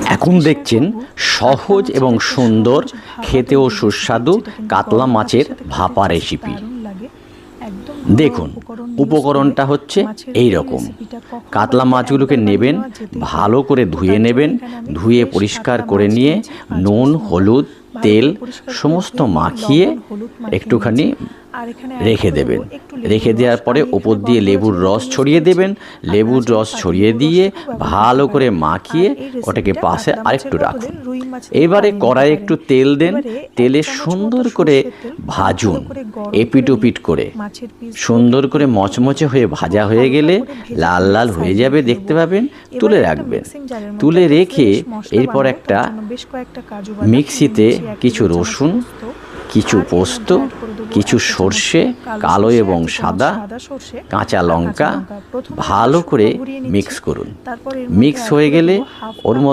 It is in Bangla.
এখন দেখছেন সহজ এবং সুন্দর খেতেও সুস্বাদু কাতলা মাছের ভাপা রেসিপি। দেখুন উপকরণটা হচ্ছে এই রকম। কাতলা মাছগুলোকে নেবেন, ভালো করে ধুয়ে নেবেন, ধুয়ে পরিষ্কার করে নিয়ে নুন, হলুদ, তেল সমস্ত মাখিয়ে একটুখানি রেখে দেবেন। রেখে দেওয়ার পরে ওপর দিয়ে লেবুর রস ছড়িয়ে দেবেন। লেবুর রস ছড়িয়ে দিয়ে ভালো করে মাখিয়ে ওটাকে পাশে আরেকটু রাখুন। এবারে কড়াইয়ে একটু তেল দেন, তেলে সুন্দর করে ভাজুন এপিট ওপিট করে। সুন্দর করে মচমচে হয়ে ভাজা হয়ে গেলে লাল লাল হয়ে যাবে, দেখতে পাবেন। তুলে রাখবেন। তুলে রেখে এরপর একটা মিক্সিতে কিছু রসুন, কিছু পোস্ত, কিছু সর্ষে, কালো এবং সাদা, কাঁচা লঙ্কা ভালো করে মিক্স করুন। মিক্স হয়ে গেলে ওর মধ্যে